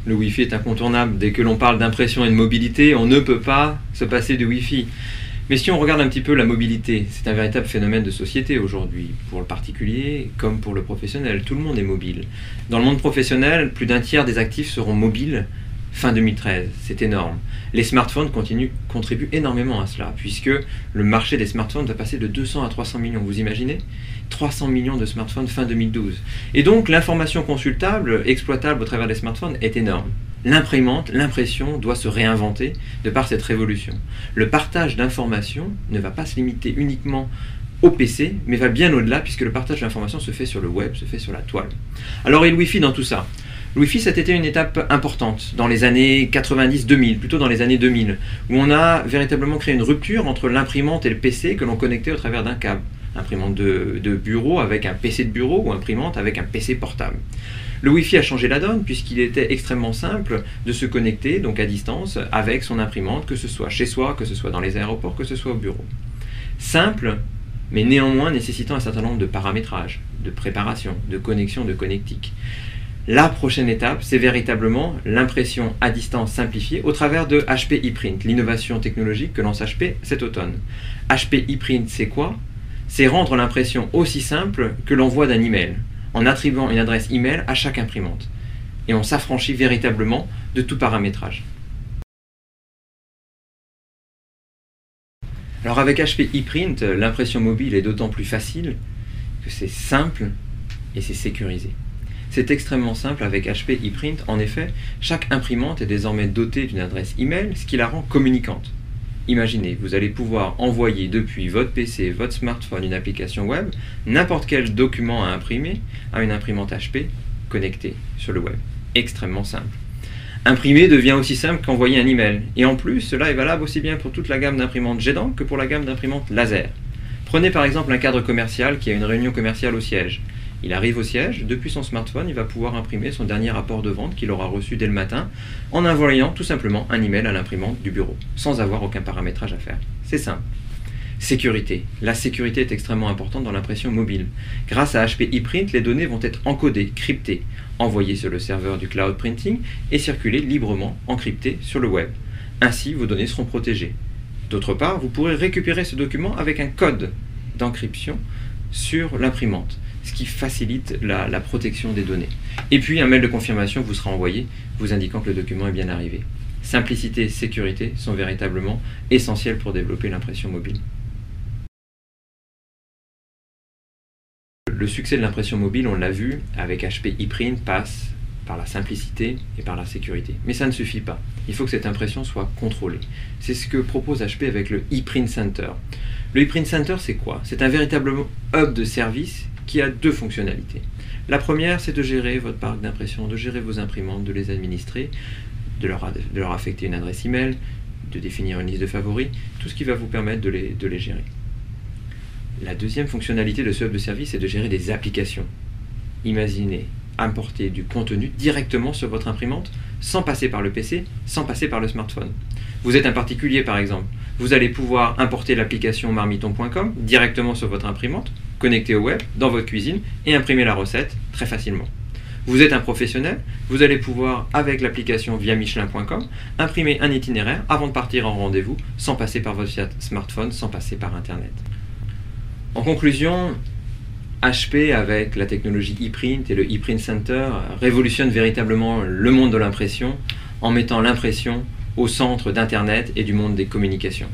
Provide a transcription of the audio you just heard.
Le Wi-Fi est incontournable. Dès que l'on parle d'impression et de mobilité, on ne peut pas se passer du Wi-Fi. Mais si on regarde un petit peu la mobilité, c'est un véritable phénomène de société aujourd'hui, pour le particulier comme pour le professionnel. Tout le monde est mobile. Dans le monde professionnel, plus d'un tiers des actifs seront mobiles fin 2013. C'est énorme. Les smartphones contribuent énormément à cela, puisque le marché des smartphones va passer de 200 à 300 millions. Vous imaginez ? 300 millions de smartphones fin 2012. Et donc l'information consultable, exploitable au travers des smartphones est énorme. L'imprimante, l'impression doit se réinventer de par cette révolution. Le partage d'informations ne va pas se limiter uniquement au PC, mais va bien au-delà, puisque le partage d'informations se fait sur le web, se fait sur la toile. Alors, et le Wi-Fi dans tout ça ? Le Wi-Fi, ça a été une étape importante dans les années 90-2000, plutôt dans les années 2000, où on a véritablement créé une rupture entre l'imprimante et le PC que l'on connectait au travers d'un câble. Imprimante de bureau avec un PC de bureau ou imprimante avec un PC portable. Le Wi-Fi a changé la donne puisqu'il était extrêmement simple de se connecter donc à distance avec son imprimante, que ce soit chez soi, que ce soit dans les aéroports, que ce soit au bureau. Simple, mais néanmoins nécessitant un certain nombre de paramétrages, de préparation, de connexion, de connectique. La prochaine étape, c'est véritablement l'impression à distance simplifiée au travers de HP ePrint, l'innovation technologique que lance HP cet automne. HP ePrint, c'est quoi ? C'est rendre l'impression aussi simple que l'envoi d'un email, en attribuant une adresse email à chaque imprimante. Et on s'affranchit véritablement de tout paramétrage. Alors avec HP ePrint, l'impression mobile est d'autant plus facile que c'est simple et c'est sécurisé. C'est extrêmement simple avec HP ePrint. En effet, chaque imprimante est désormais dotée d'une adresse email, ce qui la rend communicante. Imaginez, vous allez pouvoir envoyer depuis votre PC, votre smartphone, une application web, n'importe quel document à imprimer à une imprimante HP connectée sur le web. Extrêmement simple. Imprimer devient aussi simple qu'envoyer un email. Et en plus, cela est valable aussi bien pour toute la gamme d'imprimantes jet d'encre que pour la gamme d'imprimantes laser. Prenez par exemple un cadre commercial qui a une réunion commerciale au siège. Il arrive au siège, depuis son smartphone, il va pouvoir imprimer son dernier rapport de vente qu'il aura reçu dès le matin en envoyant tout simplement un email à l'imprimante du bureau, sans avoir aucun paramétrage à faire. C'est simple. Sécurité. La sécurité est extrêmement importante dans l'impression mobile. Grâce à HP ePrint, les données vont être encodées, cryptées, envoyées sur le serveur du cloud printing et circuler librement encryptées sur le web. Ainsi, vos données seront protégées. D'autre part, vous pourrez récupérer ce document avec un code d'encryption sur l'imprimante, ce qui facilite la protection des données. Et puis un mail de confirmation vous sera envoyé, vous indiquant que le document est bien arrivé. Simplicité et sécurité sont véritablement essentiels pour développer l'impression mobile. Le succès de l'impression mobile, on l'a vu, avec HP ePrint, passe par la simplicité et par la sécurité. Mais ça ne suffit pas. Il faut que cette impression soit contrôlée. C'est ce que propose HP avec le ePrint Center. Le ePrint Center, c'est quoi ? C'est un véritable hub de service qui a deux fonctionnalités. La première, c'est de gérer votre parc d'impression, de gérer vos imprimantes, de les administrer, de leur affecter une adresse email, de définir une liste de favoris, tout ce qui va vous permettre de les gérer. La deuxième fonctionnalité de ce hub de service, c'est de gérer des applications. Imaginez importer du contenu directement sur votre imprimante, sans passer par le PC, sans passer par le smartphone. Vous êtes un particulier par exemple, vous allez pouvoir importer l'application marmiton.com directement sur votre imprimante, connecter au web, dans votre cuisine, et imprimer la recette très facilement. Vous êtes un professionnel, vous allez pouvoir, avec l'application via michelin.com, imprimer un itinéraire avant de partir en rendez-vous, sans passer par votre smartphone, sans passer par Internet. En conclusion, HP, avec la technologie ePrint et le ePrint Center, révolutionne véritablement le monde de l'impression en mettant l'impression au centre d'Internet et du monde des communications.